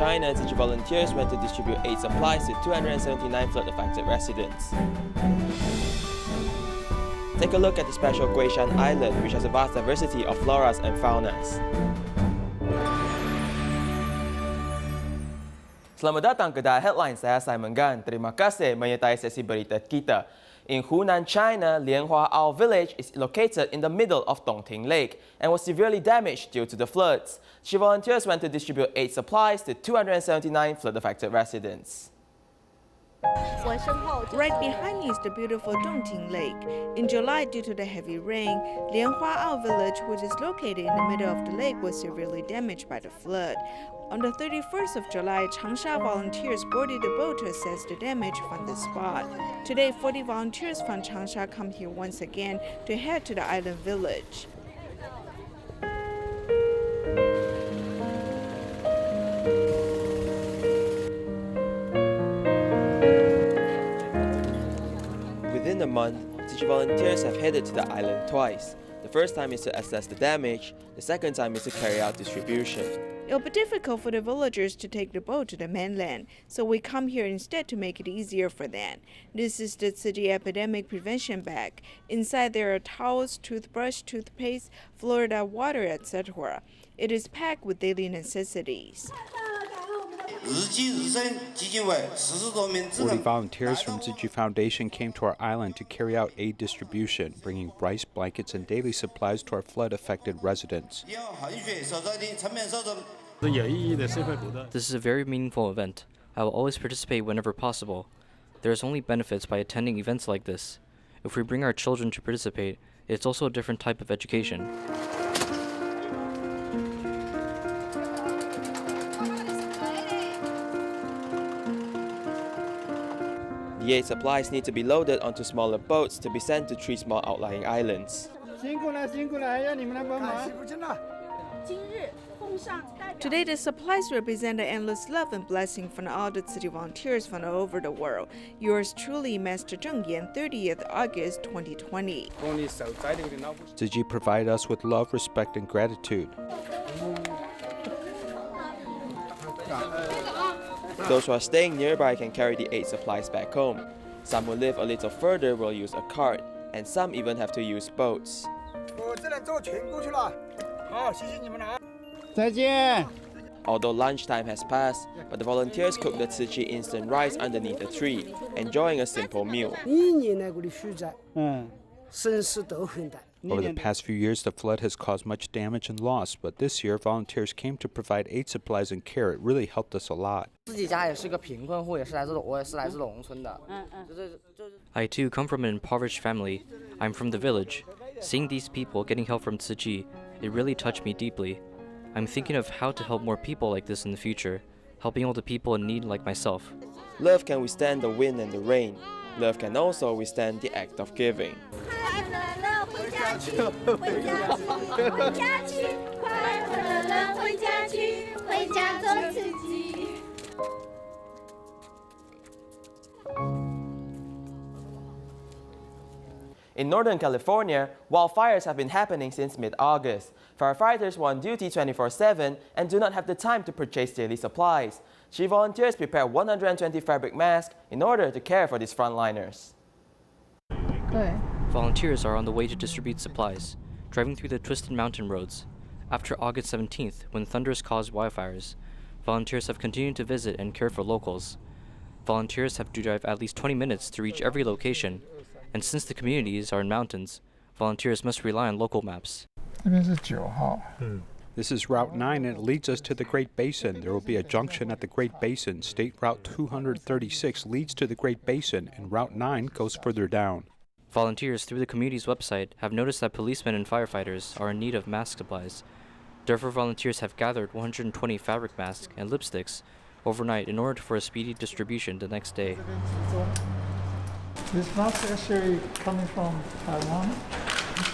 China, Tzu Chi volunteers went to distribute aid supplies to 279 flood-affected residents. Take a look at the special Guishan Island, which has a vast diversity of floras and faunas. Selamat datang ke DaAi Headlines, saya Simon Gan. Terima kasih menyertai sesi berita kita. In Hunan, China, Lian Hua Au village is located in the middle of Dongting Lake and was severely damaged due to the floods. She volunteers went to distribute aid supplies to 279 flood-affected residents. Right behind me is the beautiful Dongting Lake. In July, due to the heavy rain, Lian Hua Au village, which is located in the middle of the lake, was severely damaged by the flood. On the 31st of July, Changsha volunteers boarded the boat to assess the damage from the spot. Today, 40 volunteers from Changsha come here once again to head to the island village. Within a month, Tzu Chi volunteers have headed to the island twice. The first time is to assess the damage, the second time is to carry out distribution. It'll be difficult for the villagers to take the boat to the mainland, so we come here instead to make it easier for them. This is the Tzu Chi epidemic prevention bag. Inside there are towels, toothbrush, toothpaste, Florida water, etc. It is packed with daily necessities. 40 volunteers from Tzu Chi Foundation came to our island to carry out aid distribution, bringing rice, blankets, and daily supplies to our flood-affected residents. This is a very meaningful event. I will always participate whenever possible. There is only benefits by attending events like this. If we bring our children to participate, it's also a different type of education. The aid supplies need to be loaded onto smaller boats to be sent to 3 small outlying islands. Today, the supplies represent the endless love and blessing from all the Tzu Chi volunteers from all over the world. Yours truly, Master Zheng Yan, 30th August 2020. Tzu Chi provide us with love, respect, and gratitude. Those who are staying nearby can carry the aid supplies back home. Some who live a little further will use a cart, and some even have to use boats. Although lunchtime has passed, but the volunteers cook the Tzu Chi instant rice underneath a tree, enjoying a simple meal. Over the past few years, the flood has caused much damage and loss, but this year, volunteers came to provide aid supplies and care. It really helped us a lot. I too come from an impoverished family. I'm from the village. Seeing these people getting help from Tzu Chi, it really touched me deeply. I'm thinking of how to help more people like this in the future, helping all the people in need like myself. Love can withstand the wind and the rain. Love can also withstand the act of giving. In Northern California, wildfires have been happening since mid-August. Firefighters were on duty 24/7 and do not have the time to purchase daily supplies. She volunteers prepare 120 fabric masks in order to care for these frontliners. Volunteers are on the way to distribute supplies, driving through the twisted mountain roads. After August 17th, when thunders caused wildfires, volunteers have continued to visit and care for locals. Volunteers have to drive at least 20 minutes to reach every location, and since the communities are in mountains, volunteers must rely on local maps. This is Route 9 and it leads us to the Great Basin. There will be a junction at the Great Basin. State Route 236 leads to the Great Basin and Route 9 goes further down. Volunteers through the community's website have noticed that policemen and firefighters are in need of mask supplies. Therefore, volunteers have gathered 120 fabric masks and lipsticks overnight in order for a speedy distribution the next day. This mask is actually coming from Taiwan.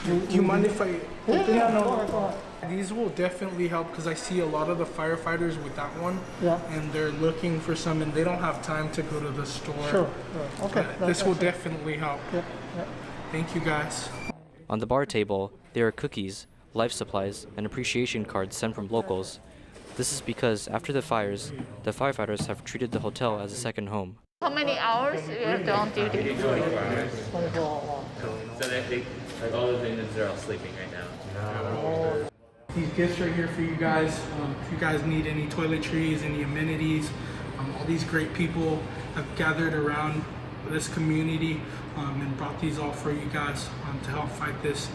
Do you mind if I open it? No. These will definitely help because I see a lot of the firefighters with that one, and they're looking for some, and they don't have time to go to the store. Sure. Okay. This will definitely help. Thank you, guys. On the bar table, there are cookies, life supplies, and appreciation cards sent from locals. This is because after the fires, the firefighters have treated the hotel as a second home. How many hours you have to on duty? 24 hours. So they like all the vendors are all sleeping right now. These gifts are here for you guys. If you guys need any toiletries, any amenities, all these great people have gathered around this community and brought these all for you guys to help fight this.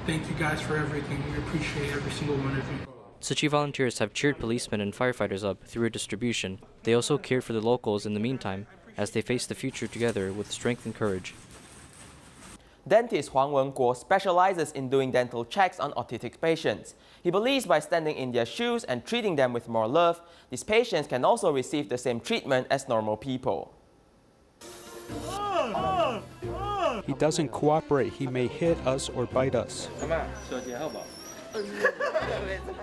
Thank you guys for everything. We appreciate every single one of you. Tzu Chi volunteers have cheered policemen and firefighters up through a distribution. They also cared for the locals in the meantime, as they face the future together with strength and courage. Dentist Huang Wenguo specializes in doing dental checks on autistic patients. He believes by standing in their shoes and treating them with more love, these patients can also receive the same treatment as normal people. He doesn't cooperate. He may hit us or bite us.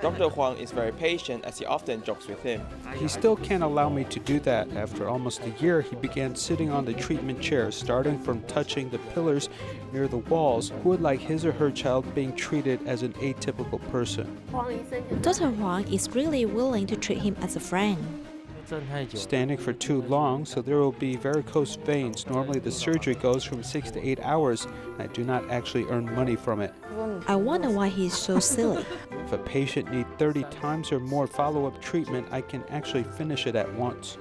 Dr. Huang is very patient as he often jokes with him. He still can't allow me to do that. After almost a year, he began sitting on the treatment chair, starting from touching the pillars near the walls. Who would like his or her child being treated as an atypical person? Dr. Huang is really willing to treat him as a friend. Standing for too long, so there will be varicose veins. Normally the surgery goes from 6 to 8 hours. I do not actually earn money from it. I wonder why he is so silly. If a patient needs 30 times or more follow-up treatment, I can actually finish it at once.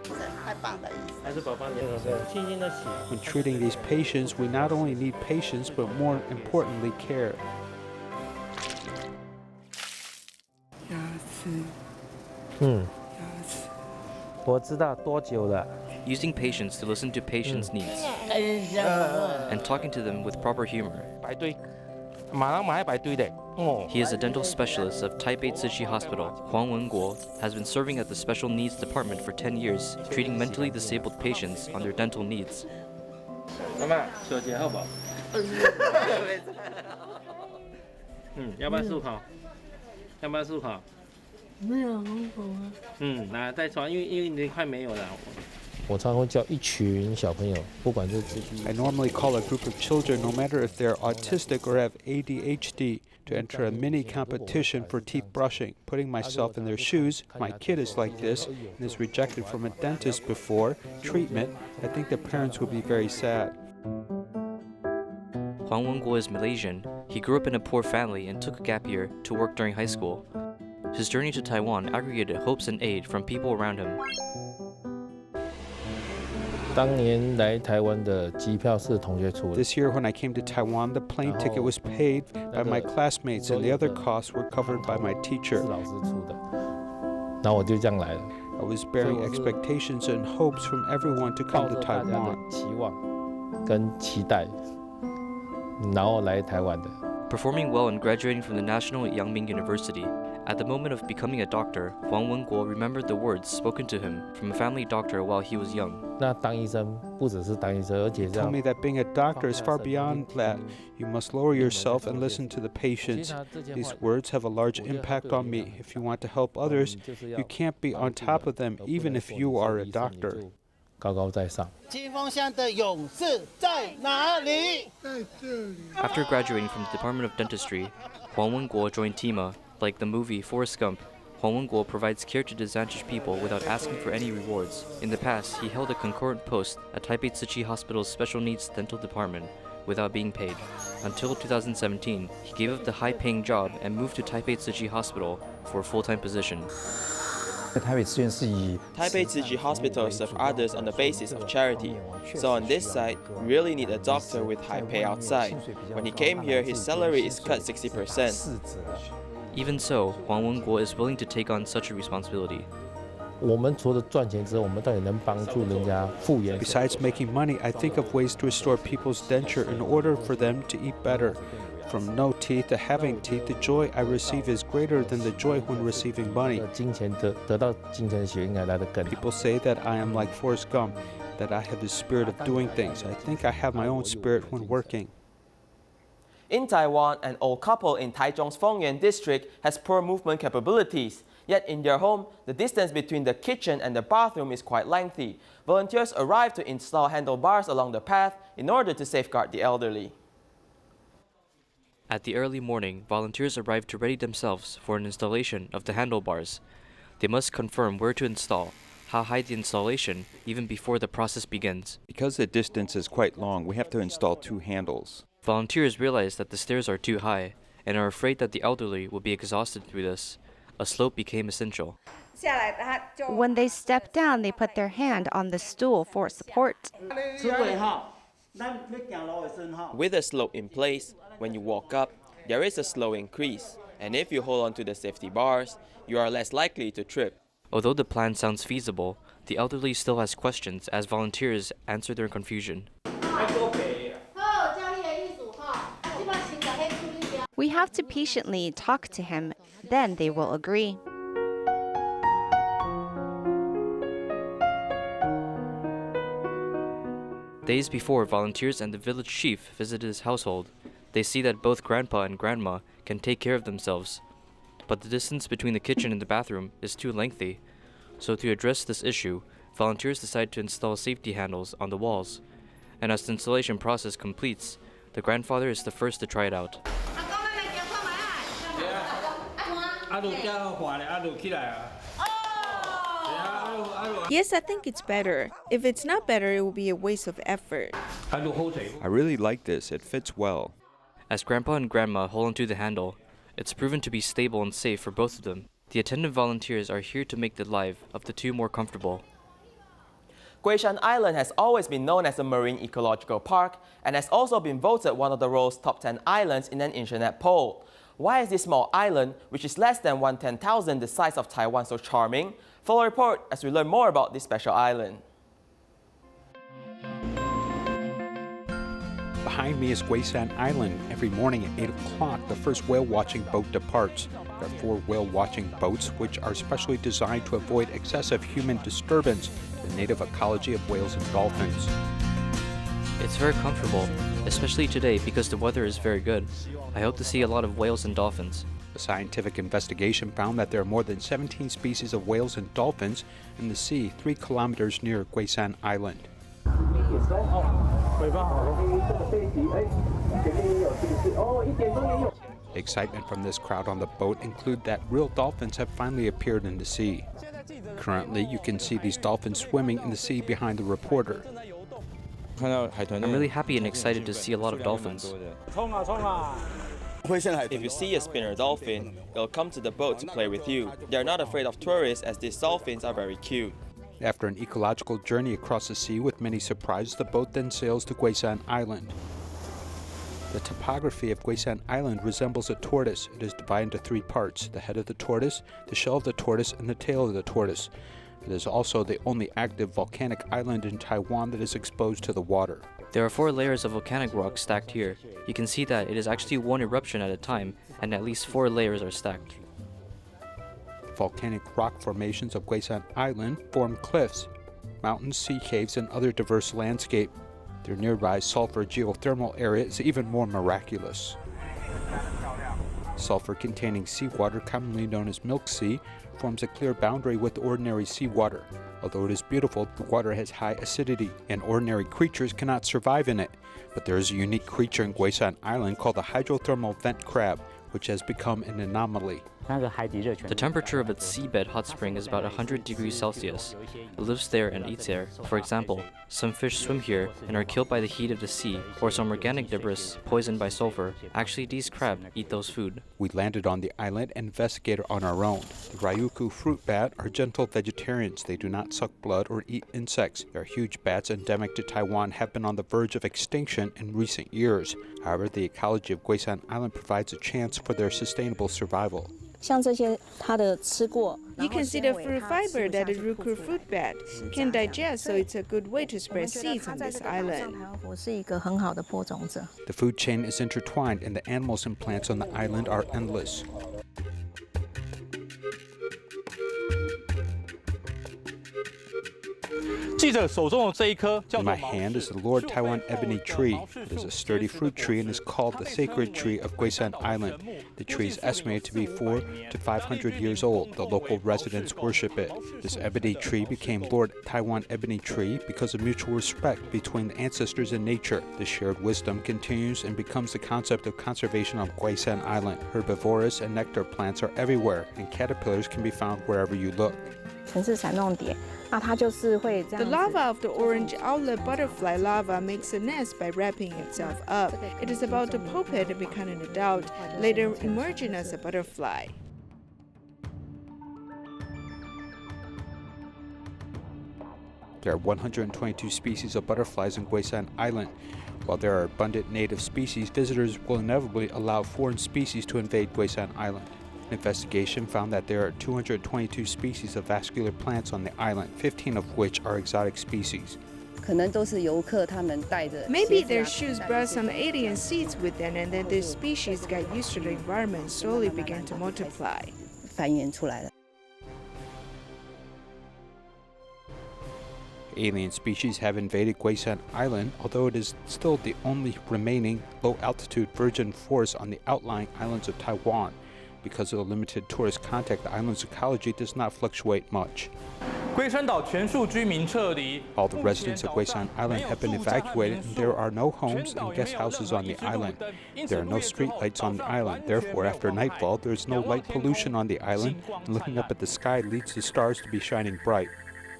When treating these patients, we not only need patience, but more importantly, care. Using patience to listen to patients' needs and talking to them with proper humor. He is a dental specialist of Taipei Tzu Chi Hospital. Huang Wenguo has been serving at the Special Needs Department for 10 years, treating mentally disabled patients on their dental needs. I normally call a group of children, no matter if they're autistic or have ADHD, to enter a mini competition for teeth brushing. Putting myself in their shoes, my kid is like this and is rejected from a dentist before treatment. I think the parents will be very sad. Huang Wenguo is Malaysian. He grew up in a poor family and took a gap year to work during high school. His journey to Taiwan aggregated hopes and aid from people around him. This year when I came to Taiwan, the plane ticket was paid by my classmates and the other costs were covered by my teacher. I was bearing expectations and hopes from everyone to come to Taiwan. Performing well and graduating from the National Yangming University, at the moment of becoming a doctor, Huang Wenguo remembered the words spoken to him from a family doctor while he was young. He told me that being a doctor is far beyond that. You must lower yourself and listen to the patients. These words have a large impact on me. If you want to help others, you can't be on top of them even if you are a doctor. After graduating from the Department of Dentistry, Huang Wenguo joined Terima. Like the movie Forrest Gump, Huang Wenguo provides care to disadvantaged people without asking for any rewards. In the past, he held a concurrent post at Taipei Tzu Chi Hospital's Special Needs Dental Department without being paid. Until 2017, he gave up the high-paying job and moved to Taipei Tzu Chi Hospital for a full-time position. Taipei Tzu Chi Hospital serves others on the basis of charity. So on this side, we really need a doctor with high pay outside. When he came here, his salary is cut 60%. Even so, Huang Wenguo is willing to take on such a responsibility. Besides making money, I think of ways to restore people's denture in order for them to eat better. From no teeth to having teeth, the joy I receive is greater than the joy when receiving money. People say that I am like Forrest Gump, that I have the spirit of doing things. I think I have my own spirit when working. In Taiwan, an old couple in Taichung's Fengyuan district has poor movement capabilities. Yet in their home, the distance between the kitchen and the bathroom is quite lengthy. Volunteers arrive to install handlebars along the path in order to safeguard the elderly. At the early morning, volunteers arrived to ready themselves for an installation of the handlebars. They must confirm where to install, how high the installation, even before the process begins. Because the distance is quite long, we have to install 2 handles. Volunteers realize that the stairs are too high and are afraid that the elderly will be exhausted through this. A slope became essential. When they step down, they put their hand on the stool for support. With a slope in place, when you walk up, there is a slow increase, and if you hold on to the safety bars, you are less likely to trip. Although the plan sounds feasible, the elderly still has questions as volunteers answer their confusion. We have to patiently talk to him, then they will agree. Days before, volunteers and the village chief visited his household. They see that both grandpa and grandma can take care of themselves, but the distance between the kitchen and the bathroom is too lengthy. So to address this issue, volunteers decide to install safety handles on the walls. And as the installation process completes, the grandfather is the first to try it out. Yes, I think it's better. If it's not better, it will be a waste of effort. I really like this. It fits well. As grandpa and grandma hold onto the handle, it's proven to be stable and safe for both of them. The attendant volunteers are here to make the life of the two more comfortable. Guishan Island has always been known as a marine ecological park and has also been voted one of the world's top 10 islands in an internet poll. Why is this small island, which is less than 1/10,000 the size of Taiwan, so charming? Follow a report as we learn more about this special island. Behind me is Guishan Island. Every morning at 8 o'clock, the first whale-watching boat departs. There are 4 whale-watching boats, which are specially designed to avoid excessive human disturbance to the native ecology of whales and dolphins. It's very comfortable, especially today because the weather is very good. I hope to see a lot of whales and dolphins. A scientific investigation found that there are more than 17 species of whales and dolphins in the sea 3 kilometers near Guishan Island. The excitement from this crowd on the boat include that real dolphins have finally appeared in the sea. Currently, you can see these dolphins swimming in the sea behind the reporter. I'm really happy and excited to see a lot of dolphins. If you see a spinner dolphin, they'll come to the boat to play with you. They're not afraid of tourists as these dolphins are very cute. After an ecological journey across the sea with many surprises, the boat then sails to Guishan Island. The topography of Guishan Island resembles a tortoise. It is divided into 3 parts: the head of the tortoise, the shell of the tortoise, and the tail of the tortoise. It is also the only active volcanic island in Taiwan that is exposed to the water. There are 4 layers of volcanic rock stacked here. You can see that it is actually one eruption at a time, and at least 4 layers are stacked. Volcanic rock formations of Guishan Island form cliffs, mountains, sea caves, and other diverse landscape. Their nearby sulfur geothermal area is even more miraculous. Sulfur-containing seawater, commonly known as milk sea, forms a clear boundary with ordinary seawater. Although it is beautiful, the water has high acidity, and ordinary creatures cannot survive in it. But there is a unique creature in Guishan Island called the hydrothermal vent crab, which has become an anomaly. The temperature of its seabed hot spring is about 100 degrees Celsius. It lives there and eats there. For example, some fish swim here and are killed by the heat of the sea, or some organic debris poisoned by sulfur. Actually, these crabs eat those food. We landed on the island and investigated on our own. The Ryukyu fruit bat are gentle vegetarians. They do not suck blood or eat insects. There are huge bats endemic to Taiwan have been on the verge of extinction in recent years. However, the ecology of Guishan Island provides a chance for their sustainable survival. You can see the fruit fiber that the Ryukyu fruit bat can digest, so it's a good way to spread seeds on this island. The food chain is intertwined, and the animals and plants on the island are endless. In my hand is the Lord Taiwan ebony tree. It is a sturdy fruit tree and is called the sacred tree of Guishan Island. The tree is estimated to be 400 to 500 years old. The local residents worship it. This ebony tree became Lord Taiwan ebony tree because of mutual respect between the ancestors and nature. The shared wisdom continues and becomes the concept of conservation on Guishan Island. Herbivorous and nectar plants are everywhere, and caterpillars can be found wherever you look. The larva of the orange outlet butterfly larva makes a nest by wrapping itself up. It is about to pupate and become an adult, later emerging as a butterfly. There are 122 species of butterflies in Guishan Island. While there are abundant native species, visitors will inevitably allow foreign species to invade Guishan Island. An investigation found that there are 222 species of vascular plants on the island, 15 of which are exotic species. Maybe their shoes brought some alien seeds with them, and then this species got used to the environment and slowly began to multiply. Alien species have invaded Guishan Island, although it is still the only remaining low-altitude virgin forest on the outlying islands of Taiwan. Because of the limited tourist contact, the island's ecology does not fluctuate much. All the residents of Guishan Island have been evacuated, and there are no homes and guest houses on the island. There are no street lights on the island. Therefore, after nightfall, there is no light pollution on the island, and looking up at the sky leads the stars to be shining bright.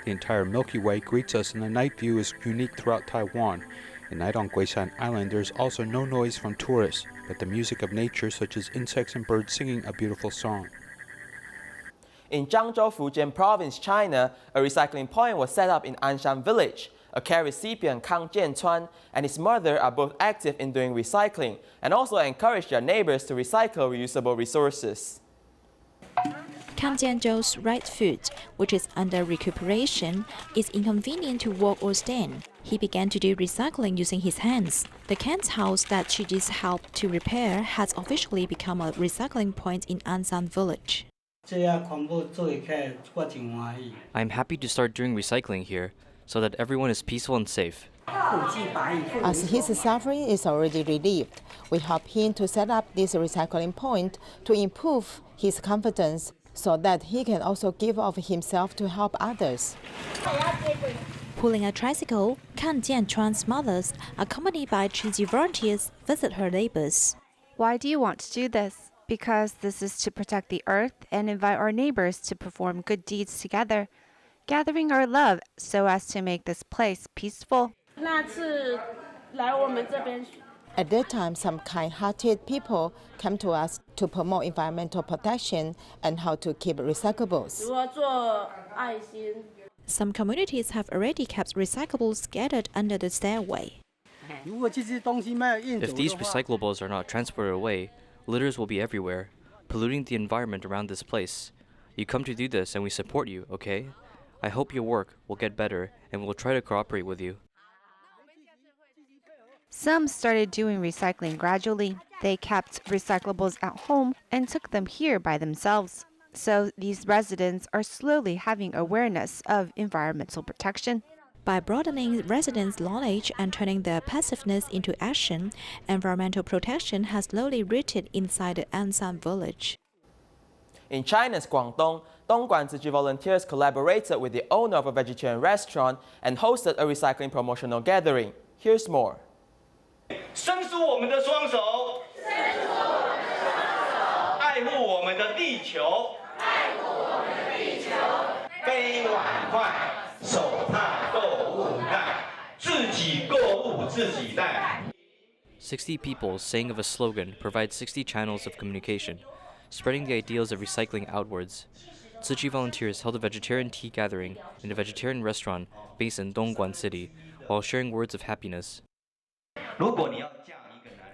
The entire Milky Way greets us, and the night view is unique throughout Taiwan. At night on Guishan Island, there is also no noise from tourists, but the music of nature, such as insects and birds singing a beautiful song. In Jiangzhou, Fujian Province, China, a recycling point was set up in Anshan Village. A care recipient, Kang Jianchuan, and his mother are both active in doing recycling and also encourage their neighbors to recycle reusable resources. Kang Jianzhou's right foot, which is under recuperation, is inconvenient to walk or stand. He began to do recycling using his hands. The Kang's house that she just helped to repair has officially become a recycling point in Anshan Village. I'm happy to start doing recycling here so that everyone is peaceful and safe. As his suffering is already relieved, we help him to set up this recycling point to improve his confidence so that he can also give of himself to help others. Pulling a tricycle, Kang Jianchuan's mothers, accompanied by cheesy volunteers, visit her neighbors. Why do you want to do this? Because this is to protect the earth and invite our neighbors to perform good deeds together, gathering our love so as to make this place peaceful. At that time, some kind-hearted people come to us to promote environmental protection and how to keep recyclables. Some communities have already kept recyclables scattered under the stairway. If these recyclables are not transported away, litters will be everywhere, polluting the environment around this place. You come to do this and we support you, okay? I hope your work will get better and we'll try to cooperate with you. Some started doing recycling gradually. They kept recyclables at home and took them here by themselves. So these residents are slowly having awareness of environmental protection. By broadening residents' knowledge and turning their passiveness into action, environmental protection has slowly rooted inside the Anshan village. In China's Guangdong, Dongguan Tzu Chi volunteers collaborated with the owner of a vegetarian restaurant and hosted a recycling promotional gathering. Here's more. 伸出我们的双手，爱护我们的地球，非碗筷，手帕购物袋，自己购物自己带。 60 people saying of a slogan provides 60 channels of communication, spreading the ideals of recycling outwards. Tzu Chi volunteers held a vegetarian tea gathering in a vegetarian restaurant based in Dongguan City while sharing words of happiness.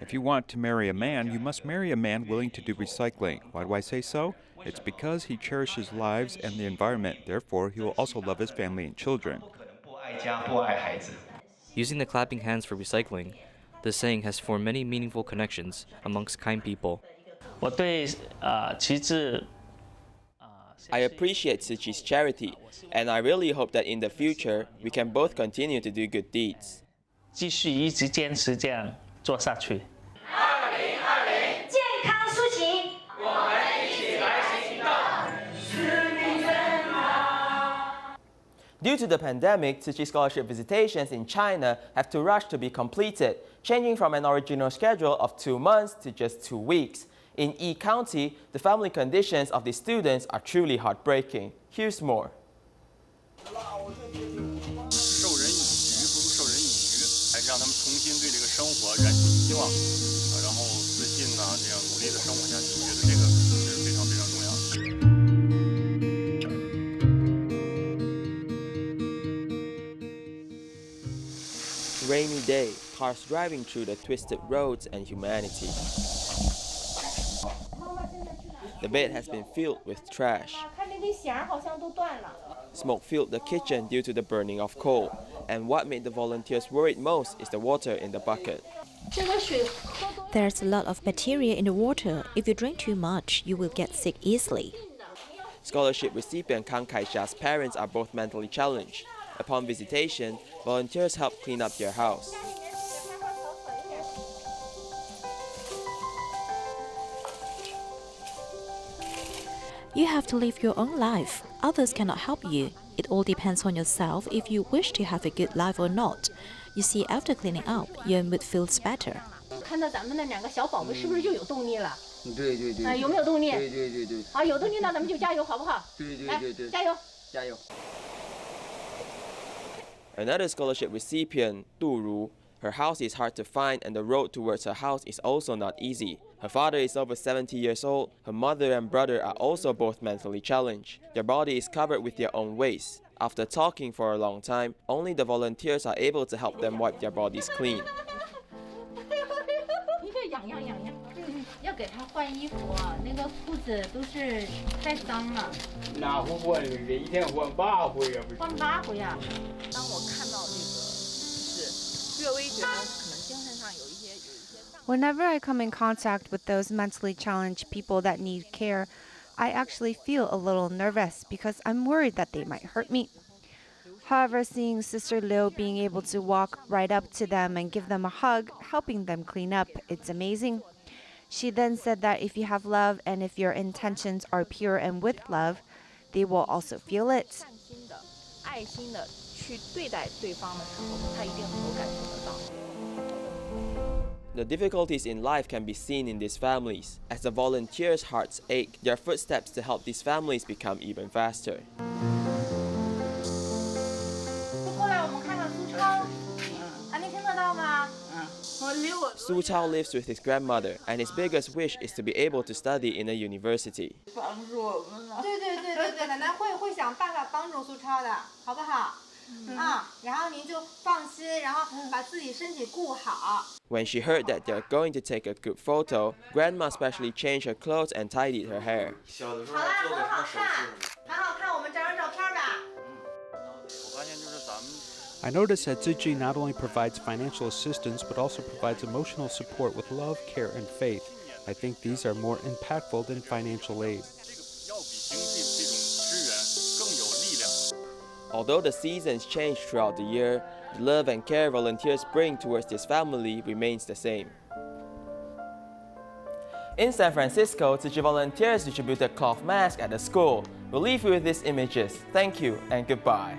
If you want to marry a man, you must marry a man willing to do recycling. Why do I say so? It's because he cherishes lives and the environment. Therefore, he will also love his family and children. Using the clapping hands for recycling, this saying has formed many meaningful connections amongst kind people. I appreciate Tzu Chi's charity, and I really hope that in the future we can both continue to do good deeds. 继续一直坚持这样做下去。2020健康苏醒，我们一起来行动。 Due to the pandemic, Tzu Chi scholarship visitations in China have to rush to be completed, changing from an original schedule of 2 months to just 2 weeks. In Yi County, the family conditions of the students are truly heartbreaking. Here's more. 授人以鱼不如授人以渔，还是让他们重新对这个生活燃起希望，然后自信呢，这样努力的生活下去。我觉得这个是非常非常重要的。 Rainy day, cars driving through the twisted roads and humanity. The bed has been filled with trash. Smoke filled the kitchen due to the burning of coal. And what made the volunteers worried most is the water in the bucket. There's a lot of bacteria in the water. If you drink too much, you will get sick easily. Scholarship recipient Kang Kai-sha's parents are both mentally challenged. Upon visitation, volunteers help clean up their house. You have to live your own life. Others cannot help you. It all depends on yourself if you wish to have a good life or not. You see, after cleaning up, your mood feels better. 看到咱们那2个小宝贝是不是就有动力了？对对对。啊，有没有动力？对对对对。好，有动力那咱们就加油，好不好？对对对对。加油！加油！ Another scholarship recipient, Du Ru, her house is hard to find and the road towards her house is also not easy. Her father is over 70 years old. Her mother and brother are also both mentally challenged. Their body is covered with their own waste. After talking for a long time, only the volunteers are able to help them wipe their bodies clean. 一个痒痒痒痒，要给他换衣服啊，那个裤子都是太脏了。哪壶换一天换8回啊？换8回啊！当我看到这个，就是略微觉得可能精神上有一些。 Whenever I come in contact with those mentally challenged people that need care, I actually feel a little nervous because I'm worried that they might hurt me. However, seeing Sister Liu being able to walk right up to them and give them a hug, helping them clean up, it's amazing. She then said that if you have love and if your intentions are pure and with love, they will also feel it. 爱心的去对待对方的时候，他一定能够感受得到。 The difficulties in life can be seen in these families. As the volunteers' hearts ache, their footsteps to help these families become even faster. Su Chao lives with his grandmother, and his biggest wish is to be able to study in a university. 对，奶奶会想办法帮助苏超的，好不好？然后您就放心，然后把自己身体顾好。 When she heard that they're going to take a good photo, Grandma specially changed her clothes and tidied her hair. 好啦，很好看，很好看，我们照张照片吧。 I noticed that Tzu Chi not only provides financial assistance but also provides emotional support with love, care, and faith. I think these are more impactful than financial aid. Although the seasons change throughout the year, the love and care volunteers bring towards this family remains the same. In San Francisco, Tzu Chi volunteers distributed cloth masks at the school. We'll leave you with these images. Thank you and goodbye.